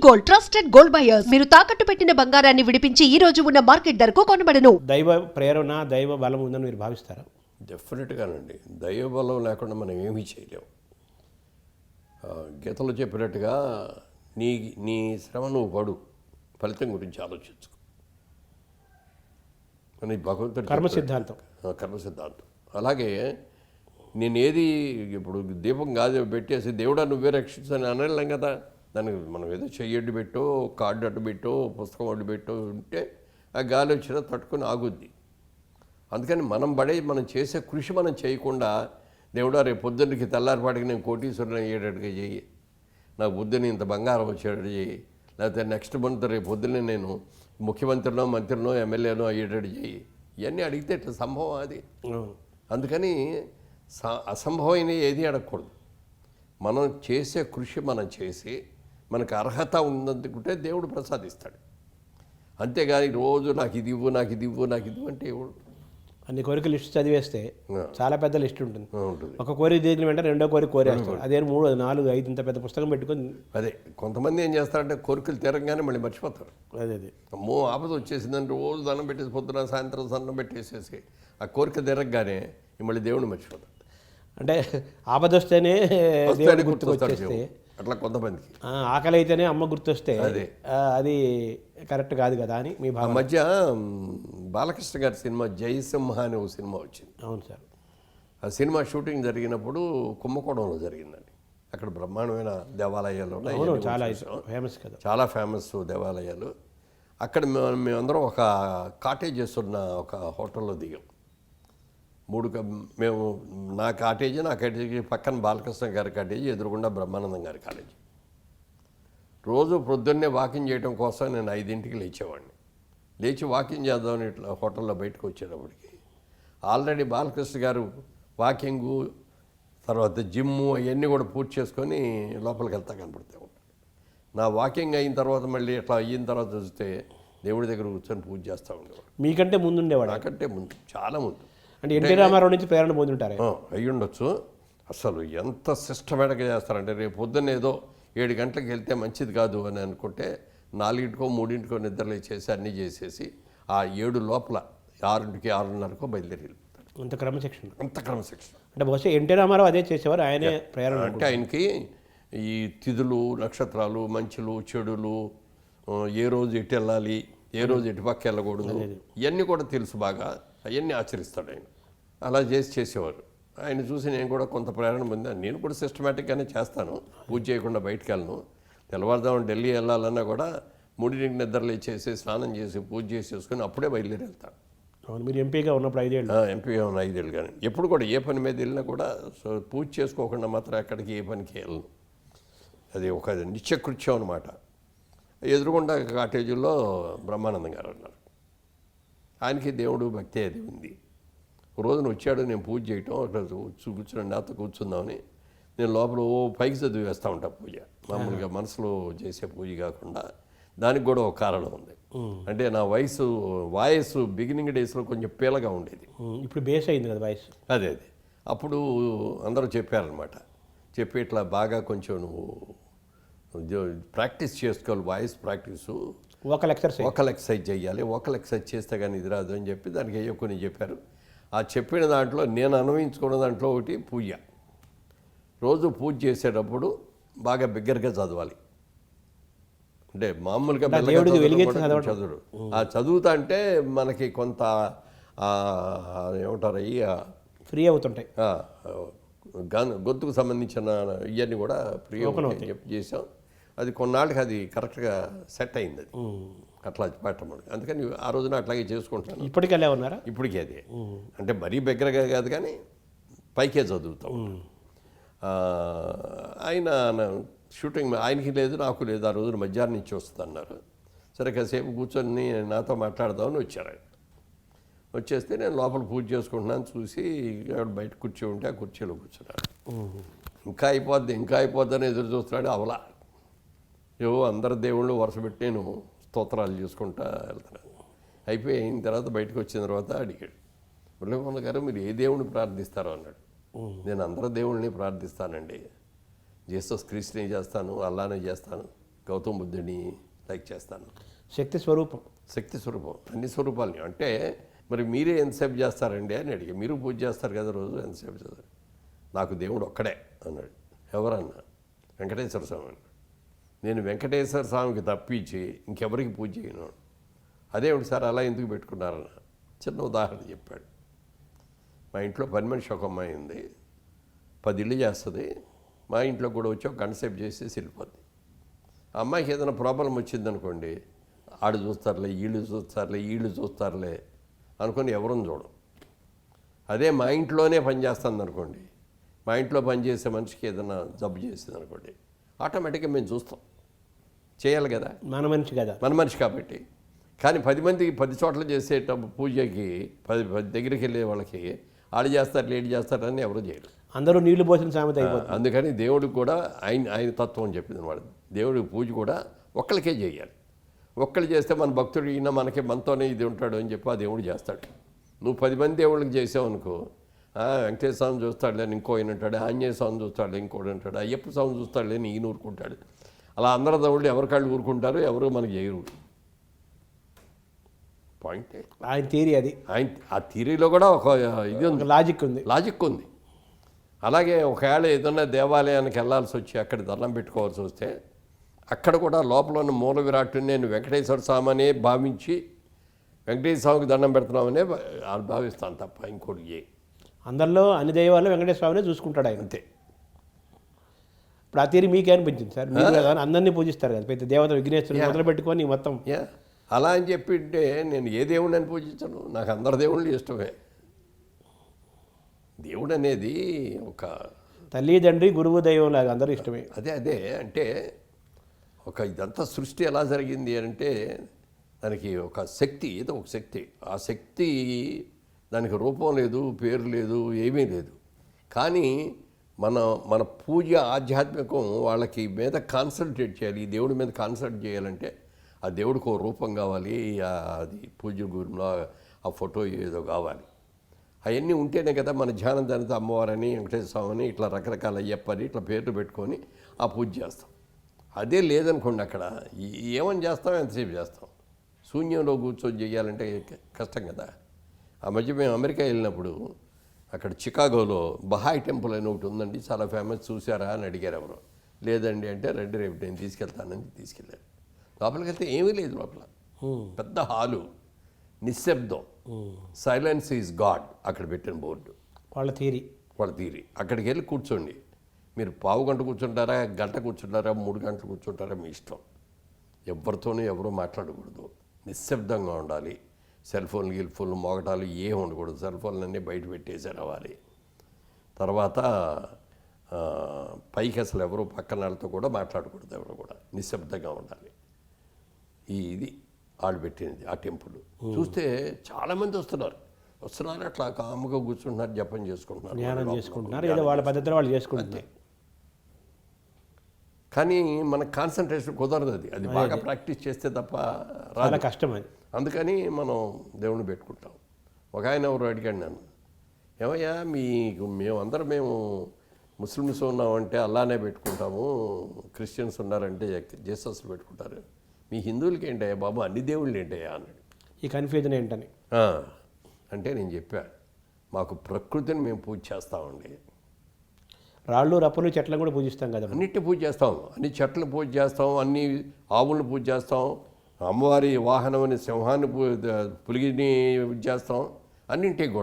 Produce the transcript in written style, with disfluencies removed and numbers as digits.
Gold, trusted gold buyers. మీరు తాకట్టు పెట్టిన బంగారాన్ని విడిపించి ఈ రోజు ఉన్న మార్కెట్ ధరకు కొనబడను. దైవ ప్రేరణ, దైవ బలం ఉందని మీరు భావిస్తారా? డెఫినెట్గానండి. దైవ బలం లేకుండా మనం ఏమీ చేయలేము. గీతలో చెప్పినట్టుగా నీ శ్రమ నువ్వు పడు, ఫలితం గురించి ఆలోచించుకో అని భగవంతుడు కర్మ సిద్ధాంతం. కర్మ సిద్ధాంతం. అలాగే నేనేది ఇప్పుడు దీపం గాజు పెట్టేసి దేవుడా నువ్వే రక్షించని అనలేం కదా. దానికి మనం ఏదో చెయ్యడ్డు పెట్టో, కార్డు అడ్డు పెట్టో, పుస్తకం అడ్డు పెట్టో ఉంటే ఆ గాలి వచ్చినా తట్టుకొని ఆగుద్ది. అందుకని మనం చేసే కృషి మనం చేయకుండా దేవుడా రేపు పొద్దున్నకి తెల్లారిపాటికి నేను కోటీశ్వరుని అయ్యేటట్టుగా చెయ్యి, నా బుద్ధిని ఇంత బంగారం వచ్చేటట్టు చెయ్యి, లేకపోతే నెక్స్ట్ మంత్ రేపు పొద్దున్నే నేను ముఖ్యమంత్రినో, మంత్రినో, ఎమ్మెల్యేనో అయ్యేటట్టు చెయ్యి. ఇవన్నీ అడిగితే ఇట్లా సంభవం అది. అందుకని అసంభవమైన ఏది అడగకూడదు. మనం చేసే కృషి మనం చేసి మనకు అర్హత ఉందనుకుంటే దేవుడు ప్రసాదిస్తాడు. అంతేగాని రోజు నాకు ఇది ఇవ్వు, నాకు ఇది ఇవ్వు, నాకు ఇది అంటే ఇవ్వడు. అన్ని కోరిక లిస్ట్ చదివేస్తే చాలా పెద్ద లిస్ట్ ఉంటుంది. ఒక కోరిక తీరిన వెంటనే రెండో కోరిక కోరేస్తాడు. అదే 3, 4, 5 ఇంత పెద్ద పుస్తకం పెట్టుకొని. అదే కొంతమంది ఏం చేస్తారంటే కోరికలు తీరంగానే మళ్ళీ మర్చిపోతారు. అదే అమ్మో ఆపద వచ్చేసిందని రోజు దండం పెట్టేసి పొద్దున సాయంత్రం దండం పెట్టేసేసి ఆ కోరిక తీరగానే మళ్ళీ దేవుడిని మర్చిపోతారు. అంటే ఆపద వస్తేనే దేవుడి గుర్తుకొచ్చేస్తే అట్లా కొంతమందికి ఆకలి అయితేనే అమ్మ గుర్తొస్తే అది కరెక్ట్ కాదు కదా అని మీ భావన. మధ్య బాలకృష్ణ గారి సినిమా జయసింహ అనే ఒక సినిమా వచ్చింది. అవును సార్. ఆ సినిమా షూటింగ్ జరిగినప్పుడు కుంభకోణంలో జరిగిందండి. అక్కడ బ్రహ్మాండమైన దేవాలయాలు ఉన్నాయి, చాలా ఫేమస్ కదా, చాలా ఫేమస్ దేవాలయాలు. అక్కడ మేమందరం ఒక కాటేజెస్ ఉన్న ఒక హోటల్లో దిగాం. మేము నా కాటేజీ పక్కన బాలకృష్ణ గారి కాటేజీ, ఎదురుగుండా బ్రహ్మానందం గారి కాలేజీ. రోజు ప్రొద్దున్నే వాకింగ్ చేయడం కోసం నేను 5ంటికి లేచేవాడిని. లేచి వాకింగ్ చేద్దామని ఇట్లా హోటల్లో బయటకు వచ్చేటప్పటికి ఆల్రెడీ బాలకృష్ణ గారు వాకింగు తర్వాత జిమ్ము అవన్నీ కూడా పూర్తి చేసుకొని లోపలికి వెళ్తా కనపడుతూ ఉంటాడు. నా వాకింగ్ అయిన తర్వాత మళ్ళీ ఇట్లా అయిన తర్వాత చూస్తే దేవుడి దగ్గర కూర్చొని పూజ చేస్తూ ఉండేవాడు. మీకంటే ముందు ఉండేవాడు? నాకంటే ముందు, చాలా ముందు. అంటే ఎన్టీ రామారావు నుంచి ప్రేరణ పొందుంటారు. అయ్యి ఉండొచ్చు. అసలు ఎంత సిస్టమేటిక్గా చేస్తారంటే రేపు పొద్దున్న ఏదో 7 గంటలకు వెళ్తే మంచిది కాదు అని అనుకుంటే 4కో 3కో నిద్రలు చేసి అన్నీ చేసేసి ఆ 7 లోపల 6కి 6:30కో బయలుదేరి వెళ్తాడు. అంత క్రమశిక్షణ. అంటే బహుశా ఎన్టీ రామారావు అదే చేసేవారు. ఆయనే ప్రేరణ. అంటే ఆయనకి ఈ తిథులు, నక్షత్రాలు, మంచులు, చెడులు, ఏ రోజు ఎటు వెళ్ళాలి, ఏ రోజు ఎటు పక్క వెళ్ళకూడదు, ఇవన్నీ కూడా తెలుసు బాగా. అవన్నీ ఆచరిస్తాడు ఆయన. అలా చేసేవారు. ఆయన చూసి నేను కూడా కొంత ప్రేరణ పొందాను. నేను కూడా సిస్టమేటిక్గానే చేస్తాను. పూజ చేయకుండా బయటకు వెళ్ళను. తెల్లవారుదామని ఢిల్లీ వెళ్ళాలన్నా కూడా 3ంటికి నిద్రలు చేసి స్నానం చేసి పూజ చేసేసుకొని అప్పుడే బయలుదేరి వెళ్తాను. అవును. మీరు ఎంపీగా ఉన్నప్పుడు 5 ఏళ్ళు? ఎంపీగా ఉన్న 5 ఏళ్ళు. కానీ ఎప్పుడు కూడా ఏ పని మీద వెళ్ళినా కూడా పూజ చేసుకోకుండా మాత్రం ఎక్కడికి ఏ పనికి వెళ్ళను. అది ఒక నిత్యకృత్యం అనమాట. ఎదురుగుండా కాటేజీలో బ్రహ్మానందం గారు ఉన్నారు. ఆయనకి దేవుడు భక్తి అది ఉంది. ఒక రోజున వచ్చాడు, నేను పూజ చేయటం, అక్కడ కూర్చుని నాతో కూర్చుందామని నేను లోపల పైకి చదివి వేస్తూ ఉంటా పూజ. మామూలుగా మనసులో చేసే పూజ కాకుండా దానికి కూడా ఒక కారణం ఉంది. అంటే నా వాయిస్ బిగినింగ్ డేస్లో కొంచెం పీలగా ఉండేది. ఇప్పుడు బేస్ అయింది కదా వాయిస్. అదే అప్పుడు అందరూ చెప్పారనమాట. చెప్పి ఇట్లా బాగా కొంచెం నువ్వు ప్రాక్టీస్ చేసుకోవాలి, వాయిస్ ప్రాక్టీసు, వోకల్ ఎక్సర్సైజ్ చేయాలి, వోకల్ ఎక్సర్సైజ్ చేస్తే కానీ ఇది రాదు అని చెప్పి దానికి ఏయో కొన్ని చెప్పారు. ఆ చెప్పిన దాంట్లో నేను అన్వయించుకున్న దాంట్లో ఒకటి పూజ. రోజు పూజ చేసేటప్పుడు బాగా బిగ్గరగా చదవాలి. అంటే మామూలుగా చదువుడు చదువుతా అంటే మనకి కొంత ఏమంటారు ఫ్రీ అవుతుంటాయి. గొంతుకు సంబంధించిన ఇవన్నీ కూడా ఫ్రీ అవుతాయి చేసాం. అది కొన్నాళ్ళకి అది కరెక్ట్గా సెట్ అయింది. అది అట్లా పెట్టడం. అందుకని ఆ రోజున అట్లాగే చేసుకుంటాను. ఇప్పటికీ అలా ఉన్నారా? ఇప్పటికీ అదే. అంటే మరీ బిగ్గరగా కాదు కానీ పైకే చదువుతాం. ఆయన షూటింగ్ ఆయనకి లేదు, నాకు లేదు. ఆ రోజున మధ్యాహ్నం నుంచి వస్తుంది అన్నారు. సరే కాసేపు కూర్చొని నాతో మాట్లాడదామని వచ్చారు ఆయన. వచ్చేస్తే నేను లోపల పూజ చేసుకుంటున్నాను. చూసి బయట కుర్చీ ఉంటే ఆ కుర్చీలో కూర్చున్నాడు. ఇంకా అయిపోద్ది అని ఎదురు చూస్తున్నాడు. అవలా ఏవో అందరు దేవుళ్ళు వరుస పెట్టి నేను స్తోత్రాలు చేసుకుంటా వెళ్తున్నాను. అయిపోయిన తర్వాత బయటకు వచ్చిన తర్వాత అడిగాడు, మురళీమోహన్ గారు మీరు ఏ దేవుడిని ప్రార్థిస్తారో అన్నాడు. నేను అందరూ దేవుళ్ళని ప్రార్థిస్తానండి. జీసస్ క్రీస్తుని చేస్తాను, అల్లానే చేస్తాను, గౌతమ బుద్ధుడిని లైక్ చేస్తాను. శక్తి స్వరూపం. శక్తి స్వరూపం, అన్ని స్వరూపాలని. అంటే మరి మీరే ఎంతసేపు చేస్తారండి అని అడిగా. మీరు పూజ చేస్తారు కదా రోజు, ఎంతసేపు చేస్తారు? నాకు దేవుడు ఒక్కడే అన్నాడు. ఎవరన్నా? వెంకటేశ్వర స్వామి అన్నాడు. నేను వెంకటేశ్వర స్వామికి తప్పించి ఇంకెవరికి పూజ చేయను. అదేమిటి సార్ అలా ఎందుకు పెట్టుకున్నారన్న చిన్న ఉదాహరణ చెప్పాడు. మా ఇంట్లో పని మనిషి ఒక అమ్మాయి ఉంది, 10 ఇళ్ళు చేస్తుంది. మా ఇంట్లో కూడా వచ్చి ఒక గంట సేపు చేసేసి వెళ్ళిపోద్ది. ఆ అమ్మాయికి ఏదైనా ప్రాబ్లం వచ్చిందనుకోండి, ఆడు చూస్తారులే, వీళ్ళు చూస్తారులే అనుకొని ఎవరని చూడం. అదే మా ఇంట్లోనే పని చేస్తుంది అనుకోండి, మా ఇంట్లో పనిచేసే మనిషికి ఏదైనా జబ్బు చేసింది అనుకోండి, ఆటోమేటిక్గా మేము చూస్తాం. చేయాలి కదా, మన మనిషి కదా, మన మనిషి కాబట్టి. కానీ 10 మందికి 10 చోట్ల చేసేటప్పుడు పూజకి 10 దగ్గరికి వెళ్ళే వాళ్ళకి ఆడు చేస్తారు, లేట్ చేస్తారని ఎవరు చేయరు. అందరూ నీళ్లు పోసిన సామెత అయిపోతుంది. అందుకని దేవుడికి కూడా ఆయన తత్వం చెప్పింది వాడు. దేవుడికి పూజ కూడా ఒక్కరికే చేయాలి. ఒక్కళ్ళు చేస్తే మన భక్తుడు ఈయన మనతోనే ఇది ఉంటాడు అని చెప్పి ఆ దేవుడు చేస్తాడు. నువ్వు 10 మంది దేవుళ్ళకి చేసావు అనుకో, వెంకటేశ్వర స్వామి చూస్తాడులే అని ఇంకో ఆయన అంటాడు, ఆంజనేయ స్వామి చూస్తాడులే ఇంకోటి అంటాడు, అయ్యప్ప స్వామి చూస్తాడులే అని ఈయన ఊరుకుంటాడు. అలా అందరు దేవుళ్ళు ఎవరికాళ్ళు ఊరుకుంటారు, ఎవరు మనకి చేయరు. పాయింటే ఆయన థియరీ అది. ఆయన ఆ థియరీలో కూడా ఒక ఇది ఉంది, లాజిక్ ఉంది. అలాగే ఒకవేళ ఏదైనా దేవాలయానికి వెళ్ళాల్సి వచ్చి అక్కడ దండం పెట్టుకోవాల్సి వస్తే అక్కడ కూడా లోపల ఉన్న మూల విరాట్టుని నేను వెంకటేశ్వర స్వామినే భావించి వెంకటేశ్వర స్వామికి దండం పెడుతున్నామనే భావిస్తాను తప్ప ఇంకోటి అందరిలో అన్ని దైవాల్లో వెంకటేశ్వర స్వామినే చూసుకుంటాడు ఆయన. అంతే. ఇప్పుడు ఆ తీరి మీకే అనిపించింది సార్? మీరు కదా అందరినీ పూజిస్తారు కదా, పెద్ద దేవత విఘ్నేశ్వరుని మొదలు పెట్టుకొని మొత్తం. అలా అని చెప్పింటే నేను ఏ దేవుడిని అని పూజించను, నాకు అందరి దేవుళ్ళు ఇష్టమే. దేవుడు అనేది ఒక తల్లి తండ్రి గురువు దైవం లాగా అందరూ ఇష్టమే. అదే అంటే ఒక ఇదంతా సృష్టి ఎలా జరిగింది అంటే దానికి ఒక శక్తి, ఏదో ఒక శక్తి. ఆ శక్తి దానికి రూపం లేదు, పేరు లేదు, ఏమీ లేదు. కానీ మన పూజ ఆధ్యాత్మికం వాళ్ళకి మీద కాన్సన్ట్రేట్ చేయాలి. ఈ దేవుడి మీద కాన్సన్ట్రేట్ చేయాలంటే ఆ దేవుడికి ఒక రూపం కావాలి, అది పూజ గురిలో ఆ ఫోటో ఏదో కావాలి. అవన్నీ ఉంటేనే కదా మన ధ్యానం దానితో అమ్మవారని, వెంకటేశ్వర స్వామిని, ఇట్లా రకరకాల అయ్యప్పని ఇట్లా పేర్లు పెట్టుకొని ఆ పూజ చేస్తాం. అదే లేదనుకోండి, అక్కడ ఏమని చేస్తాం, ఎంతసేపు చేస్తాం. శూన్యంలో కూర్చొని చేయాలంటే కష్టం కదా. ఆ మధ్య మేము అమెరికా వెళ్ళినప్పుడు అక్కడ చికాగోలో బహాయ్ టెంపుల్ అని ఒకటి ఉందండి, చాలా ఫేమస్, చూసారా అని అడిగారు ఎవరు. లేదండి అంటే రేపు నేను తీసుకెళ్తానని తీసుకెళ్ళారు. లోపలికి వెళ్తే ఏమీ లేదు. లోపల పెద్ద హాలు, నిశ్శబ్దం, సైలెన్స్ ఈజ్ గాడ్ అక్కడ పెట్టిన బోర్డు. వాళ్ళ థియరీ. అక్కడికి వెళ్ళి కూర్చోండి. మీరు పావు గంట కూర్చుంటారా, గంట కూర్చుంటారా, 3 గంటలు కూర్చుంటారా, మీ ఇష్టం. ఎవరితోనూ ఎవరూ మాట్లాడకూడదు, నిశ్శబ్దంగా ఉండాలి. సెల్ ఫోన్లు మోగటాలు ఏం ఉండకూడదు. సెల్ ఫోన్లన్నీ బయట పెట్టేసి రావాలి. తర్వాత పైకి అసలు ఎవరు పక్కన వాళ్ళతో కూడా మాట్లాడకూడదు, ఎవరు కూడా నిశ్శబ్దంగా ఉండాలి. ఇది వాళ్ళు పెట్టినది ఆ టెంపుల్. చూస్తే చాలామంది వస్తున్నారు, అట్లా కాముగా కూర్చుంటున్నారు, జపం చేసుకుంటున్నారు, ధ్యానం చేసుకుంటున్నారు, ఏదో వాళ్ళ పద్ధతిలో వాళ్ళు చేసుకుంటున్నారు. కానీ మన కాన్సన్ట్రేషన్ కుదరదు. అది బాగా ప్రాక్టీస్ చేస్తే తప్ప చాలా కష్టం అది. అందుకని మనం దేవుని పెట్టుకుంటాం. ఒక ఆయన ఎవరు అడిగాడు నన్ను, ఏమయ్యా మేము ముస్లిమ్స్ ఉన్నామంటే అల్లానే పెట్టుకుంటాము, క్రిస్టియన్స్ ఉన్నారంటే జీసస్ పెట్టుకుంటారు, మీ హిందువులకి ఏంటయ్యా బాబు అన్ని దేవుళ్ళు ఏంటయ్యా అన్నాడు. ఈ కన్ఫ్యూజన్ ఏంటని అంటే నేను చెప్పా, మాకు ప్రకృతిని మేము పూజ చేస్తామండి. రాళ్ళు రప్పలు చెట్లను కూడా పూజిస్తాం కదా, అన్నిటిని పూజ చేస్తాం. అన్ని చెట్లను పూజ చేస్తాం, అన్ని ఆవులను పూజ చేస్తాం, అమ్మవారి వాహనం అని సింహాన్ని పులిగిని పూజ చేస్తాం, అన్నింటికి కూడా.